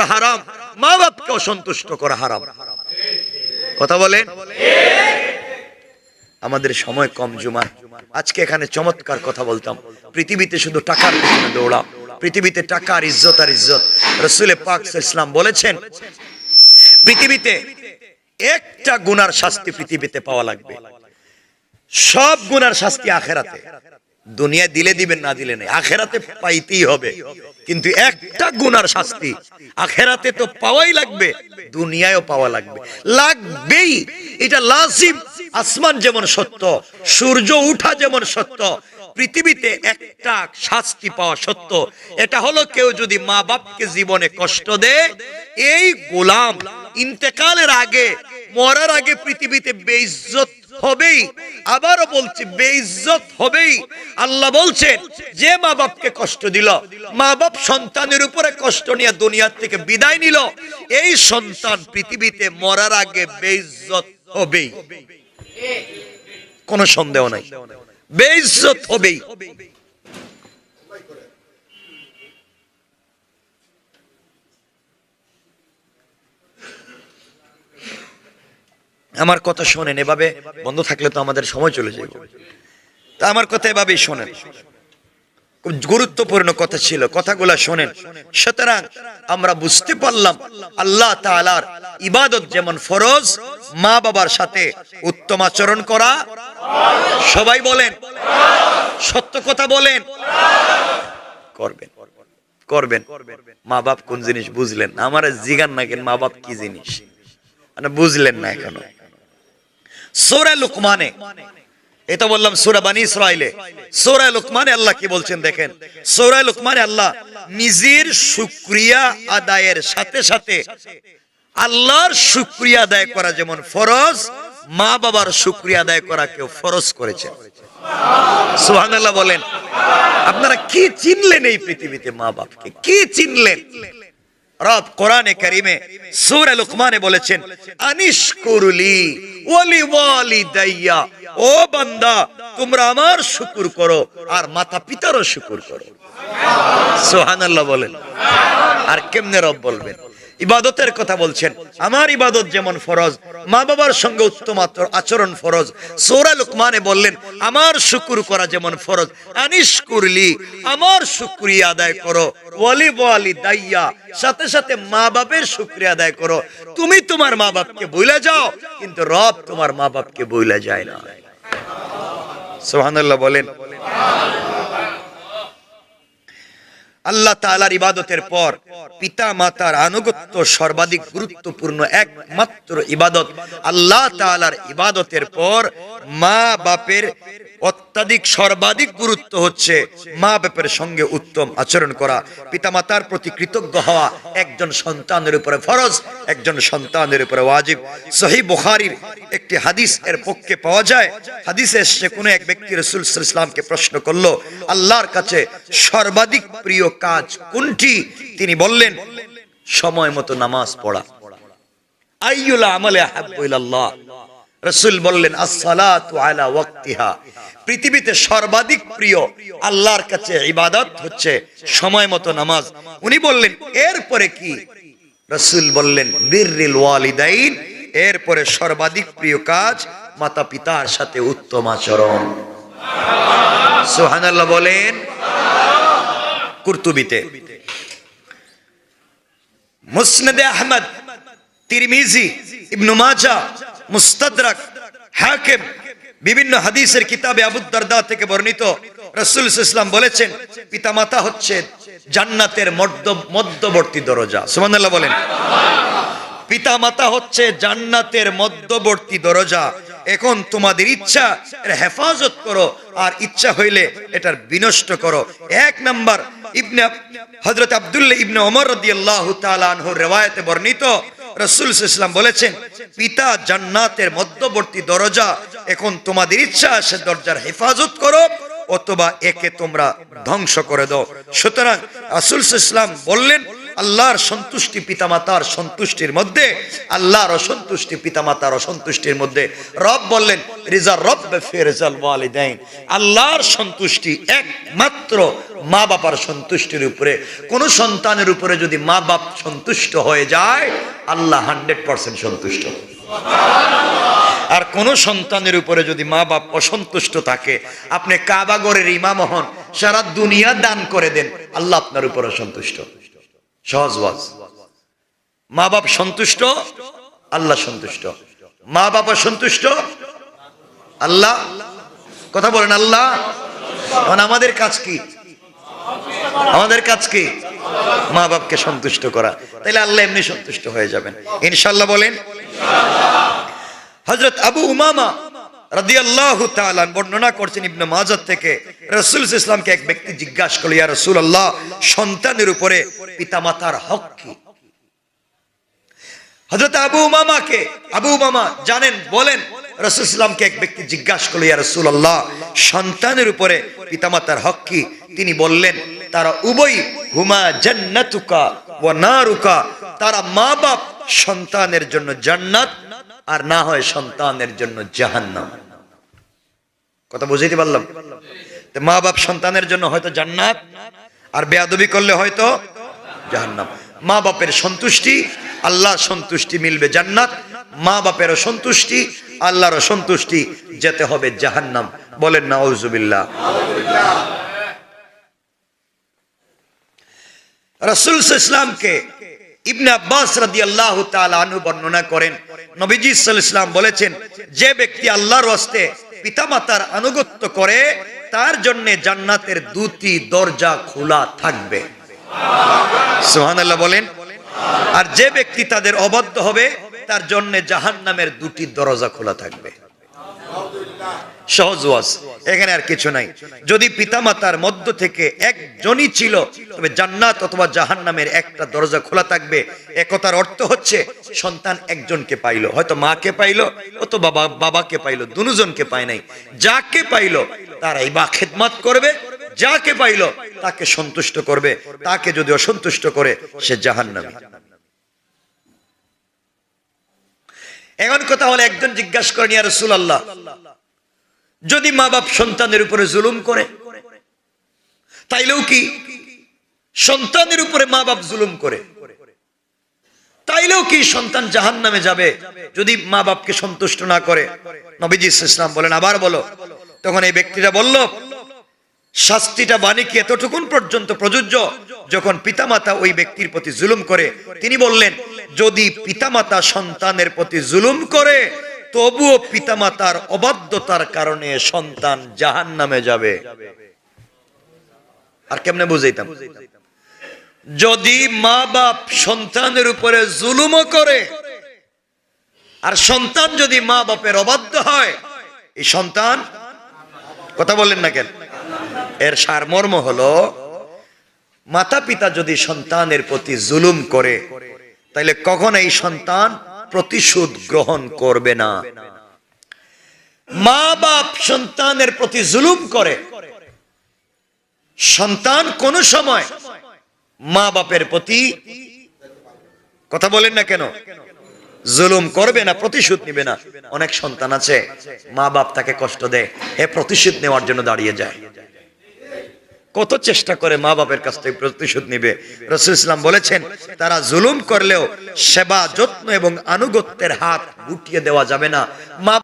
হারাম, মা বাপকে অসন্তুষ্ট করা হারাম। কথা বলেন। আমাদের সময় কম জুমার, আজকে এখানে চমৎকার কথা বলতাম। পৃথিবীতে শুধু টাকার পিছনে দৌড়া, পৃথিবীতে টাকা আর ইজ্জত আর ইজ্জত। রাসূল পাক সাল্লাল্লাহু আলাইহি ওয়াসাল্লাম বলেছেন, পৃথিবীতে একটা গুনার শাস্তি পৃথিবীতে পাওয়া লাগবে, সব গুনার শাস্তি আখেরাতে। দুনিয়ায় দিলে দিবেন, না দিলে নেই, আখেরাতে পাইতেই হবে। কিন্তু একটা গুনার শাস্তি আখেরাতে তো পাওয়াই লাগবে, দুনিয়ায়ও পাওয়া লাগবে, লাগবেই, এটা লাজিম। আসমান যেমন সত্য, সূর্য উঠা যেমন সত্য, পৃথিবীতে একটা শাস্তি পাওয়া সত্য। এটা হলো কেউ যদি মা বাপকে জীবনে কষ্ট দেয়, এই গোলাম ইন্তেকালের আগে, মরার আগে পৃথিবীতে বেইজ্জত হবেই। আবারও বলছি, বেইজ্জত হবেই। আল্লাহ বলছেন, যে মা বাপকে কষ্ট দিল, মা বাপ সন্তানের উপরে কষ্ট নিয়ে দুনিয়ার থেকে বিদায় নিল, এই সন্তান পৃথিবীতে মরার আগে বেইজ্জত হবেই, কোনো সন্দেহ নাই, বেইজ্জত হবেই। আমার কথা শোনেন, এভাবে বন্ধ থাকলে তো আমাদের সময় চলে যাবে। তা আমার কথা এভাবেই শোনেন, খুব গুরুত্বপূর্ণ কথা ছিল, কথাগুলা শোনেন। সুতরাং আমরা বুঝতে পারলাম আল্লাহ তাআলার ইবাদত যেমন ফরজ, মা বাবার সাথে উত্তম আচরণ করা, সবাই বলেন, সত্য কথা বলেন, করবেন, করবেন। মা বাপ কোন জিনিস বুঝলেন? আমার জিগান না কেন মা বাপ কি জিনিস, মানে বুঝলেন না এখনো। সূরা লুকমানে, এটা বললাম সূরা বনী ইসরাঈলে, সূরা লুকমানে আল্লাহ কি বলছেন দেখেন। সূরা লুকমানে আল্লাহ নিজের শুকরিয়া আদায়ের সাথে সাথে আল্লাহর শুকরিয়া আদায় করা যেমন ফরজ, মা বাবার শুকরিয়া আদায় করা কেউ ফরজ করেছেন। সুবহানাল্লাহ বলেন। আপনারা কি চিনলেন এই পৃথিবীতে? মা বাপকে কি চিনলেন? রব কোরআনে কারিমে সূরা লুকমানে বলেছেন, আনিশকুরলি ওয়ালি ওয়ালিদাইয়া, ও বান্দা তোমরা আমার শুকর করো আর মাতা পিতারও শুকর করো। সুবহানাল্লাহ বলেন। আর কেমনে রব বলবেন? ইবাদতের কথা বলছেন, আমার ইবাদত যেমন ফরজ, মা বাবার সঙ্গে উত্তম আচরণ ফরজ। সূরা লুকমানে বললেন, আমার শুকর করা যেমন ফরজ, আনিশকুরলি, আমার শুকরিয়া আদায় করো, ওয়ালি ওয়ালিদাইয়া, সাথে সাথে মা বাপের শুকরিয়া আদায় করো। তুমি তোমার মা বাপকে ভুলে যাও, কিন্তু রব তোমার মা বাপকে ভুলে যায় না। সুবহানাল্লাহ বলেন। আল্লাহ তাআলার ইবাদতের পর পিতা মাতার আনুগত্য সর্বাধিক গুরুত্বপূর্ণ একমাত্র ইবাদত। আল্লাহ তাআলার ইবাদতের পর মা বাপের অত্যাধিক সর্বাধিক গুরুত্ব হচ্ছে মা বাপের সঙ্গে উত্তম আচরণ করা, পিতা মাতার প্রতি কৃতজ্ঞ হওয়া একজন সন্তানের উপরে ফরজ, একজন সন্তানের উপরে ওয়াজিব। সহিহ বুখারীর একটি হাদিস এর পক্ষে পাওয়া যায়। হাদিসে এসেছে, কোন এক ব্যক্তি রাসূল সাল্লাল্লাহু আলাইহি ওয়াসাল্লামকে প্রশ্ন করলো, আল্লাহর কাছে সর্বাধিক প্রিয় কাজ কোনটি? তিনি বললেন, সময় মতো নামাজ পড়া। আইয়ুল আমালি আহাব্বু ইলাল্লাহ, রাসূল বললেন, as-সালাতু আলা ওয়াক্তিহা। পৃথিবীতে সর্বাধিক প্রিয় আল্লাহর কাছে ইবাদত হচ্ছে সময় মতো নামাজ। উনি বললেন, এরপরে কি? রাসূল বললেন, বিররিল ওয়ালিদাইন, এরপরে সর্বাধিক প্রিয় কাজ মাতা পিতার সাথে উত্তম আচরণ। সুবহানাল্লাহ বলেন। কুরতুবিতে, মুসনাদে আহমদ, তিরমিজি, ইবনে মাজাহ, মুস্তাদরাক, হাকিম, বিভিন্ন হাদিসের কিতাবে আবু দারদা থেকে বর্ণিত, রাসূল সাল্লাল্লাহু আলাইহি ওয়াসাল্লাম বলেছেন, পিতামাতা হচ্ছে জান্নাতের মধ্যবর্তী দরজা। সুবহানাল্লাহ বলেন। পিতামাতা হচ্ছে জান্নাতের মধ্যবর্তী দরজা। এখন তোমাদের ইচ্ছা এর হেফাজত করো, আর ইচ্ছা হইলে এটার বিনষ্ট করো। এক নাম্বার, হযরত আব্দুল্লাহ ইবনে ওমর রাদিয়াল্লাহু তাআলা আনহু riwayate বর্ণিত, রাসূল সাল্লাল্লাহু আলাইহি ওয়াসাল্লাম বলেছেন, পিতা জান্নাতের মধ্যবর্তী দরজা। এখন তোমাদের ইচ্ছা সে দরজার হেফাজত করো অথবা একে তোমরা ধ্বংস করে দাও। সুতরাং রাসূল সাল্লাল্লাহু আলাইহি ওয়াসাল্লাম বললেন, আল্লাহর সন্তুষ্টি পিতামাতার সন্তুষ্টির মধ্যে, আল্লাহর অসন্তুষ্টি পিতামাতার অসন্তুষ্টির মধ্যে। রব বললেন রিজা রব্বে ফি রিজাল ওয়ালিদাইন, আল্লাহর সন্তুষ্টি একমাত্র মা বাবার সন্তুষ্টির উপরে। কোন সন্তানের উপরে যদি মা বাপ সন্তুষ্ট হয়ে যায়, আল্লাহ 100% সন্তুষ্ট। আর কোন সন্তানের উপরে যদি মা বাপ অসন্তুষ্ট থাকে, আপনি কাবা ঘরের ইমাম হন, সারা দুনিয়া দান করে দেন, আল্লাহ আপনার উপর অসন্তুষ্ট। সহজ ওয়াজ। মা বাপ সন্তুষ্ট, আল্লাহ সন্তুষ্ট। মা বাপ অসন্তুষ্ট, আল্লাহ। কথা বলেন আল্লাহ। আমাদের কাজ কি? আমাদের কাজ কি? মা বাপকে সন্তুষ্ট করা। তাইলে আল্লাহ এমনি সন্তুষ্ট হয়ে যাবেন ইনশাআল্লাহ। বলেন হযরত আবু উমামা রাদিয়াল্লাহু তাআলা বর্ণনা করছেন ইবনে মাজাহ থেকে, রাসূল সাল্লাল্লাহু আলাইহি ওয়াসাল্লামকে এক ব্যক্তি জিজ্ঞাসা করল, ইয়া রাসূলুল্লাহ, সন্তানের উপরে পিতামাতার হক কি? হযরত আবু উমামা জানেন, বলেন রাসূল সাল্লাল্লাহু আলাইহি ওয়াসাল্লামকে এক ব্যক্তি জিজ্ঞাসা করল, ইয়া রাসূলুল্লাহ, সন্তানের উপরে পিতামাতার হক কি? তিনি বললেন, তারা উভয় হুমা জান্নাতুকা ওয়া নারুকা, তারা মা বাপ সন্তানের জন্য জান্নাত, আর না হয় সন্তানের জন্য জাহান্নাম। কথা বুঝাইতে পারলাম? মা বাপ সন্তানের জন্য হয়তো জান্নাত, আর বেয়াদবি করলে হয়তো জাহান্নাম। মা বাপের সন্তুষ্টি, আল্লাহর সন্তুষ্টি মিলবে জান্নাত, মা বাপের সন্তুষ্টি, আল্লাহর সন্তুষ্টি, যেতে হবে জাহান্নাম। বলেন নাউজুবিল্লাহ। রাসূল সাল্লাল্লাহু আলাইহি ওয়াসাল্লামকে ইবনে আব্বাস রাদিয়াল্লাহু তাআলা আনহু বর্ণনা করেন, নবীজি সাল্লাল্লাহু আলাইহি ওয়াসাল্লাম বলেছেন, যে ব্যক্তি আল্লাহর ওয়াস্তে পিতামাতার আনুগত্য করে, তার জন্য জান্নাতের দুটি দরজা খোলা থাকবে। সুবহানাল্লাহ বলেন। আর যে ব্যক্তি তাদের অবাধ্য হবে, তার জন্য জাহান্নামের দুটি দরজা খোলা থাকবে। সহজ ওয়াজ, এখানে আর কিছু নাই। যদি পিতামাতার মধ্য থেকে একজনই ছিল, তবে জান্নাত অথবা জাহান্নামের একটা দরজা খোলা থাকবে। একথার অর্থ হচ্ছে সন্তান একজনকে পাইলো, হয়তো মাকে পাইলো অথবা বাবাকে পাইলো, দুজনকে পায় নাই। যাকে পাইলো তারাই বা খেদমত করবে, যাকে পাইলো তাকে সন্তুষ্ট করবে, তাকে যদি অসন্তুষ্ট করে সে জাহান্নামী। এখন কথা হলো, একজন জিজ্ঞাসা করেন, ইয়া রাসূলুল্লাহ, যদি মা বাপ সন্তানের উপরে জুলুম করে, তাইলেও কি সন্তানের উপরে মা বাপ জুলুম করে, তাইলেও কি সন্তান জাহান্নামে যাবে যদি মা বাপকে সন্তুষ্ট না করে? নবীজি সাল্লাল্লাহু আলাইহি ওয়াসাল্লাম বলেন, আবার বলো। তখন এই ব্যক্তিটা বলল, শাস্তিটা বাণী কি এতটুকুন পর্যন্ত প্রযোজ্য যখন পিতামাতা ওই ব্যক্তির প্রতি জুলুম করে? তিনি বললেন, যদি পিতামাতা সন্তানের প্রতি জুলুম করে, তবুও পিতামাতার অবাধ্যতার কারণে সন্তান জাহান্নামে যাবে। আর কেমনে বুঝাইতাম? যদি মা বাপ সন্তানের উপরে জুলুমও করে, আর সন্তান যদি মা বাপের অবাধ্য হয়, এই সন্তান, কথা বলেন না কেন? এর সারমর্ম হলো, মাতা পিতা যদি সন্তানের প্রতি জুলুম করে, তাইলে কখনো এই সন্তান প্রতিশোধ গ্রহণ করবে না। মা বাপ সন্তানের প্রতি জুলুম করে, সন্তান কোন সময় মা বাপের প্রতি, কথা বলেন না কেন, জুলুম করবে না, প্রতিশোধ নিবে না। অনেক সন্তান আছে, মা বাপ তাকে কষ্ট দেয়, হে প্রতিশোধ নেওয়ার জন্য দাঁড়িয়ে যায়, কত চেষ্টা করে মা বাপের কাছ থেকে প্রতিশোধ নিবে। রাসূল সাল্লাল্লাহু আলাইহি ওয়াসাল্লাম বলেছেন, তারা জুলুম করলেও সেবা, যত্ন এবং আনুগত্যের হাত গুটিয়ে দেওয়া যাবে না। মা